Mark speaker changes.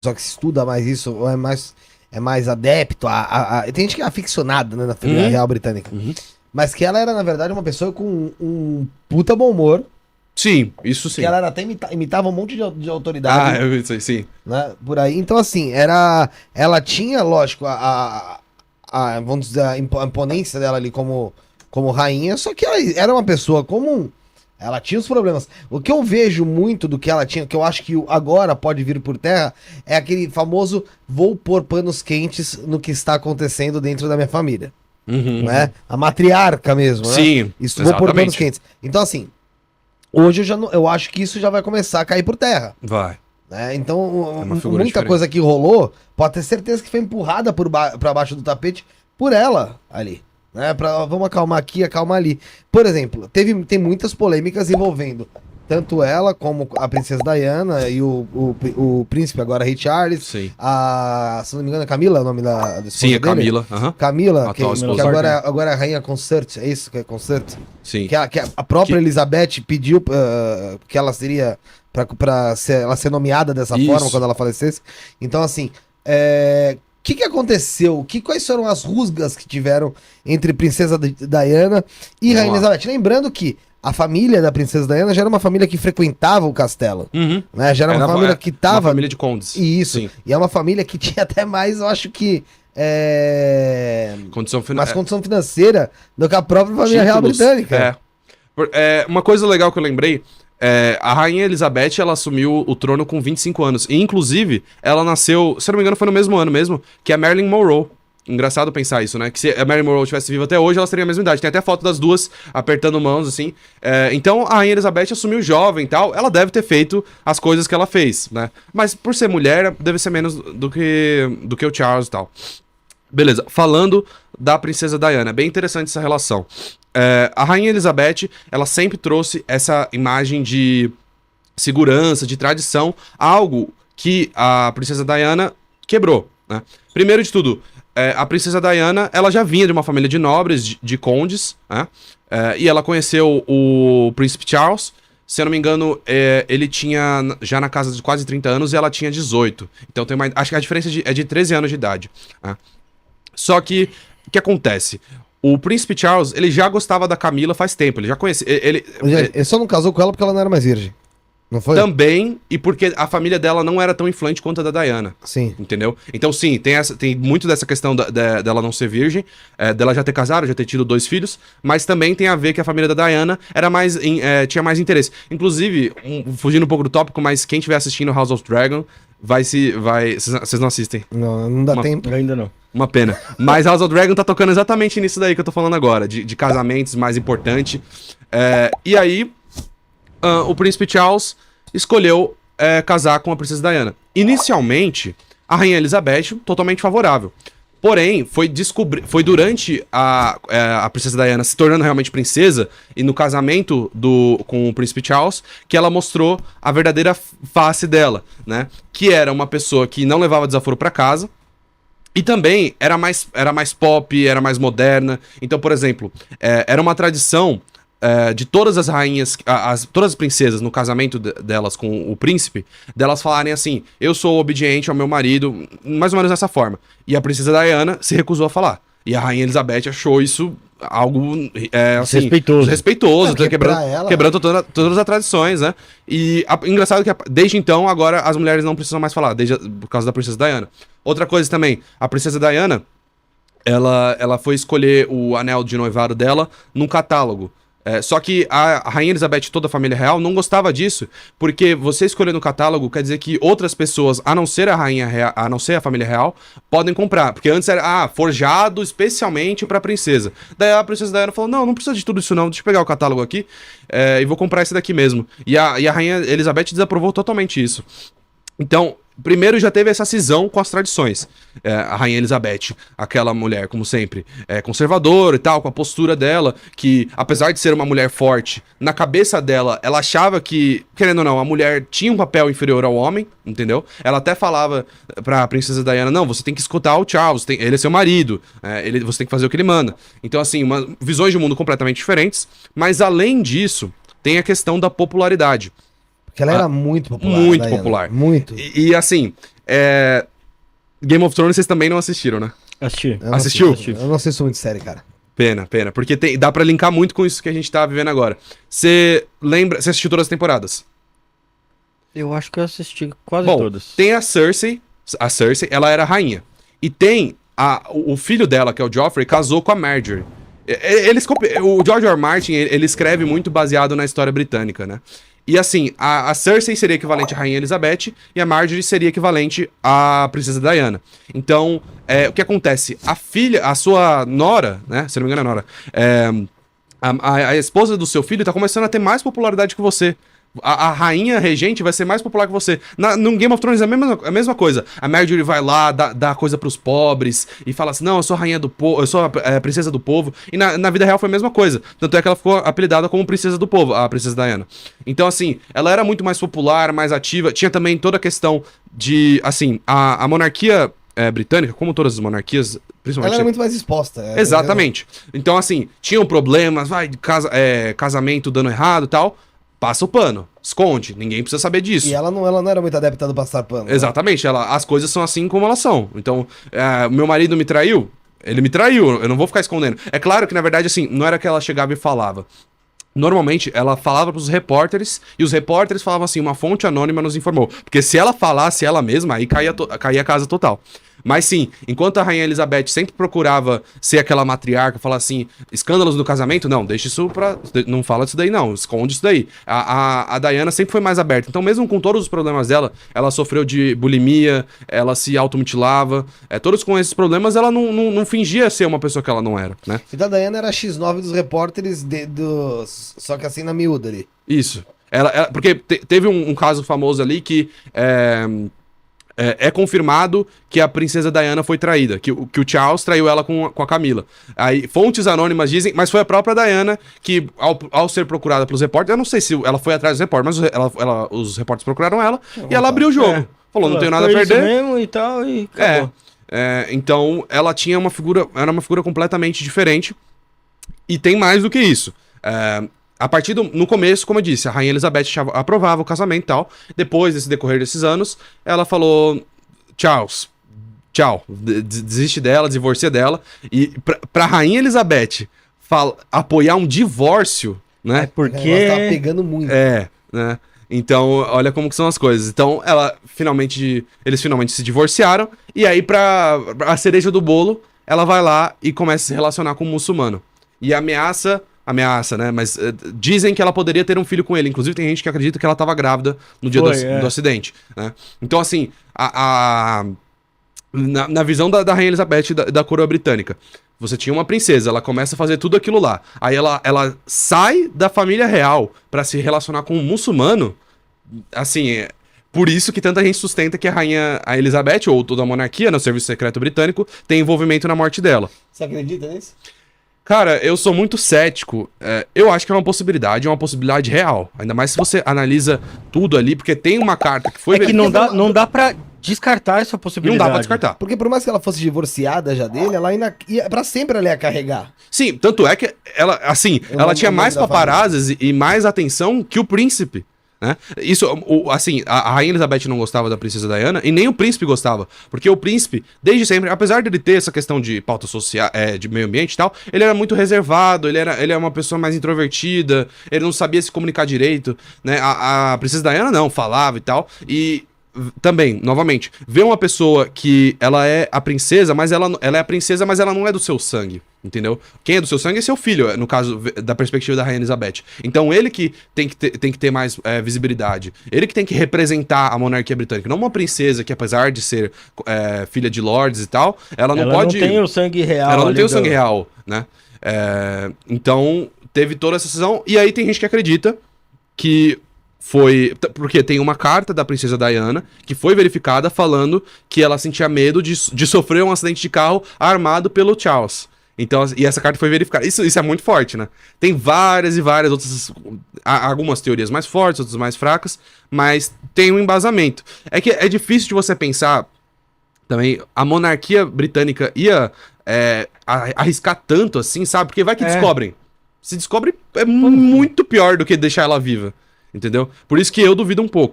Speaker 1: pessoa que estuda mais isso, ou é mais adepto tem gente que é aficionada, né, na família real britânica. Mas que ela era, na verdade, uma pessoa com um puta bom humor.
Speaker 2: Sim, isso sim.
Speaker 1: Que ela até imitava um monte de autoridade.
Speaker 2: Ah, eu sei, sim.
Speaker 1: Né, por aí. Então, assim, ela tinha, lógico, vamos dizer, a imponência dela ali como rainha, só que ela era uma pessoa comum. Ela tinha os problemas. O que eu vejo muito do que ela tinha, que eu acho que agora pode vir por terra, é aquele famoso vou pôr panos quentes no que está acontecendo dentro da minha família. Né? A matriarca mesmo, né?
Speaker 2: Sim,
Speaker 1: isso, vou pôr panos quentes. Então, assim, hoje eu acho que isso já vai começar a cair por terra.
Speaker 2: Vai.
Speaker 1: Né? Então, muita
Speaker 2: diferente.
Speaker 1: coisa que rolou, pode ter certeza que foi empurrada pra baixo do tapete por ela ali. Né? Vamos acalmar aqui, acalmar ali. Por exemplo, tem muitas polêmicas envolvendo tanto ela como a princesa Diana e o príncipe agora, Rei Charles.
Speaker 2: Sim.
Speaker 1: Se não me engano, é Camila o nome da esposa
Speaker 2: Sim, é
Speaker 1: dele?
Speaker 2: Camila.
Speaker 1: Camila, que
Speaker 2: esposa.
Speaker 1: agora é a rainha consort, é isso que é consort?
Speaker 2: Sim.
Speaker 1: Que a própria Elizabeth pediu que ela seria pra ela ser nomeada dessa forma quando ela falecesse. Então, assim, o que aconteceu? Quais foram as rusgas que tiveram entre Princesa Diana e Rainha Elizabeth? Lembrando que a família da Princesa Diana já era uma família que frequentava o castelo. Né? Já era uma família que tava...
Speaker 2: Uma família de condes.
Speaker 1: Isso. Sim. E é uma família que tinha até mais, eu acho que... mais condição financeira do que a própria família real britânica.
Speaker 2: Uma coisa legal que eu lembrei... a Rainha Elizabeth, ela assumiu o trono com 25 anos. E, inclusive, ela nasceu, se eu não me engano, foi no mesmo ano mesmo, que a Marilyn Monroe. Engraçado pensar isso, né? Que se a Marilyn Monroe estivesse viva até hoje, elas teriam a mesma idade. Tem até foto das duas apertando mãos, assim. Então, a Rainha Elizabeth assumiu jovem e tal. Ela deve ter feito as coisas que ela fez, né? Mas, por ser mulher, deve ser menos do que o Charles e tal. Beleza. Falando da Princesa Diana. Bem interessante essa relação. A Rainha Elizabeth, ela sempre trouxe essa imagem de segurança, de tradição, algo que a Princesa Diana quebrou, né? Primeiro de tudo, a Princesa Diana, ela já vinha de uma família de nobres, de condes, né? E ela conheceu o Príncipe Charles. Se eu não me engano, ele tinha já na casa de quase 30 anos e ela tinha 18. Então acho que a diferença é de 13 anos de idade, né? Só que, o que acontece? O Príncipe Charles, ele já gostava da Camila faz tempo, ele já conhecia... Ele
Speaker 1: só não casou com ela porque ela não era mais virgem, não foi?
Speaker 2: Também, e porque a família dela não era tão influente quanto a da Diana.
Speaker 1: Sim.
Speaker 2: Entendeu? Então, sim, tem muito dessa questão dela não ser virgem, dela já ter casado, já ter tido 2 filhos, mas também tem a ver que a família da Diana tinha mais interesse. Inclusive, fugindo um pouco do tópico, mas quem estiver assistindo House of Dragon, vocês não assistem?
Speaker 1: Não dá tempo.
Speaker 3: Ainda não.
Speaker 2: Uma pena. Mas House of Dragon tá tocando exatamente nisso daí que eu tô falando agora, de casamentos mais importante. E aí, o Príncipe Charles escolheu casar com a Princesa Diana. Inicialmente, a Rainha Elizabeth, totalmente favorável. Porém, foi durante a Princesa Diana se tornando realmente princesa e no casamento com o Príncipe Charles que ela mostrou a verdadeira face dela, né? Que era uma pessoa que não levava desaforo pra casa e também era mais pop, era mais moderna. Então, por exemplo, era uma tradição de todas as rainhas, todas as princesas no casamento delas com o príncipe, delas falarem assim, eu sou obediente ao meu marido, mais ou menos dessa forma. E a princesa Diana se recusou a falar. E a Rainha Elizabeth achou isso algo assim, respeitoso, quebrando todas as tradições, né? E engraçado que desde então, agora as mulheres não precisam mais falar, por causa da princesa Diana. Outra coisa também, a princesa Diana, ela foi escolher o anel de noivado dela num catálogo. Só que a Rainha Elizabeth e toda a família real não gostava disso, porque você escolher no catálogo quer dizer que outras pessoas, a não ser a rainha real, a não ser a família real, podem comprar. Porque antes era, forjado especialmente pra princesa. Daí a princesa Diana falou, não precisa de tudo isso não, deixa eu pegar o catálogo aqui e vou comprar esse daqui mesmo. E a Rainha Elizabeth desaprovou totalmente isso. Então, primeiro já teve essa cisão com as tradições. A Rainha Elizabeth, aquela mulher, como sempre, conservadora e tal, com a postura dela, que apesar de ser uma mulher forte, na cabeça dela, ela achava que, querendo ou não, a mulher tinha um papel inferior ao homem, entendeu? Ela até falava pra princesa Diana, não, você tem que escutar o Charles, ele é seu marido, você tem que fazer o que ele manda. Então, assim, visões de mundo completamente diferentes, mas além disso, tem a questão da popularidade.
Speaker 1: Que ela era muito popular.
Speaker 2: Muito
Speaker 1: Diana.
Speaker 2: popular.
Speaker 1: Muito.
Speaker 2: E assim, Game of Thrones vocês também não assistiram, né?
Speaker 3: Assisti.
Speaker 1: Eu não
Speaker 2: Assistiu?
Speaker 1: assisto, eu não assisto muito série, cara.
Speaker 2: Pena. Porque dá pra linkar muito com isso que a gente tá vivendo agora. Você lembra... Você assistiu todas as temporadas?
Speaker 3: Eu acho que eu assisti quase
Speaker 2: Bom,
Speaker 3: todas.
Speaker 2: tem a Cersei, ela era rainha. E tem o filho dela, que é o Joffrey, casou com a Marjorie. O George R. R. Martin, ele escreve muito baseado na história britânica, né? E assim, a Cersei seria equivalente à Rainha Elizabeth e a Marjorie seria equivalente à Princesa Diana. Então, o que acontece? A sua nora, né? Se não me engano é nora, a esposa do seu filho tá começando a ter mais popularidade que você. A rainha regente vai ser mais popular que você. No Game of Thrones é a mesma coisa. A Marjorie vai lá, dá coisa pros pobres e fala assim, não, eu sou a rainha do povo, eu sou a princesa do povo. E na vida real foi a mesma coisa. Tanto é que ela ficou apelidada como princesa do povo, a princesa Diana. Então, assim, ela era muito mais popular, mais ativa. Tinha também toda a questão de, assim, a monarquia britânica, como todas as monarquias, principalmente...
Speaker 1: Ela era muito mais exposta.
Speaker 2: Exatamente. Então, assim, tinham problemas, casamento dando errado e tal... Passa o pano, esconde, ninguém precisa saber disso.
Speaker 1: E ela não era muito adepta do passar pano.
Speaker 2: Exatamente, as coisas são assim como elas são. Então, meu marido me traiu, ele me traiu, eu não vou ficar escondendo. É claro que, na verdade, assim, não era que ela chegava e falava. Normalmente, ela falava pros repórteres, e os repórteres falavam assim, uma fonte anônima nos informou. Porque se ela falasse ela mesma, aí caía a casa total. Mas sim, enquanto a Rainha Elizabeth sempre procurava ser aquela matriarca, falar assim, escândalos no casamento, não, deixa isso pra... Não fala disso daí não, esconde isso daí. A Diana sempre foi mais aberta, então mesmo com todos os problemas dela, ela sofreu de bulimia, ela se automutilava, todos com esses problemas, ela não fingia ser uma pessoa que ela não era, né?
Speaker 1: Então a Diana era a X9 dos repórteres, só que assim na miúda ali.
Speaker 2: Isso. Porque teve um caso famoso ali que... É confirmado que a princesa Diana foi traída, que o Charles traiu ela com a Camila. Aí, fontes anônimas dizem, mas foi a própria Diana que, ao ser procurada pelos repórteres, eu não sei se ela foi atrás dos repórteres, mas os repórteres procuraram ela e ela abriu o jogo. Falou, não tenho nada a perder.
Speaker 3: Isso mesmo e tal, e acabou.
Speaker 2: Então, ela tinha era uma figura completamente diferente. E tem mais do que isso. A partir no começo, como eu disse, a Rainha Elizabeth aprovava o casamento e tal. Depois desse decorrer desses anos, ela falou, tchau, desiste dela, divorcia dela. E pra Rainha Elizabeth apoiar um divórcio, né?
Speaker 3: Porque...
Speaker 1: Ela tava pegando muito.
Speaker 2: Né? Então, olha como que são as coisas. Então, eles finalmente se divorciaram. E aí, pra cereja do bolo, ela vai lá e começa a se relacionar com um muçulmano. E ameaça, né? Mas dizem que ela poderia ter um filho com ele. Inclusive, tem gente que acredita que ela estava grávida no dia do acidente. Né? Então, assim, na visão da Rainha Elizabeth e da coroa britânica, você tinha uma princesa, ela começa a fazer tudo aquilo lá. Aí ela sai da família real pra se relacionar com um muçulmano. Assim, por isso que tanta gente sustenta que a Elizabeth, ou toda a monarquia, no serviço secreto britânico, tem envolvimento na morte dela.
Speaker 1: Você acredita nisso?
Speaker 2: Cara, eu sou muito cético. Eu acho que é uma possibilidade real. Ainda mais se você analisa tudo ali, porque tem uma carta que foi...
Speaker 3: que não dá pra descartar essa possibilidade.
Speaker 2: Não dá pra descartar.
Speaker 1: Porque por mais que ela fosse divorciada já dele, ela ainda ia, pra sempre ela ia carregar.
Speaker 2: Sim, tanto é que ela tinha mais paparazzis e mais atenção que o príncipe. Né? Isso, assim, a Rainha Elizabeth não gostava da princesa Diana e nem o príncipe gostava, porque o príncipe, desde sempre, apesar dele ter essa questão de pauta social, de meio ambiente e tal, ele era muito reservado, ele é uma pessoa mais introvertida, ele não sabia se comunicar direito, né? A princesa Diana não, falava e tal, e também, novamente, ver uma pessoa que ela é a princesa, mas ela é a princesa, mas ela não é do seu sangue, entendeu? Quem é do seu sangue é seu filho, no caso da perspectiva da Rainha Elizabeth. Então ele que tem que ter mais visibilidade. Ele que tem que representar a monarquia britânica, não uma princesa que, apesar de ser filha de lords e tal, ela não pode...
Speaker 3: Ela não tem o sangue real.
Speaker 2: Ela não tem o sangue real, né? Então teve toda essa decisão, e aí tem gente que acredita que foi... Porque tem uma carta da princesa Diana que foi verificada falando que ela sentia medo de sofrer um acidente de carro armado pelo Charles. Então, e essa carta foi verificada. Isso é muito forte, né? Tem várias e várias outras... Algumas teorias mais fortes, outras mais fracas, mas tem um embasamento. É que é difícil de você pensar também, a monarquia britânica ia arriscar tanto assim, sabe? Porque vai que descobrem. Se descobre, é muito pior do que deixar ela viva. Entendeu? Por isso que eu duvido um pouco.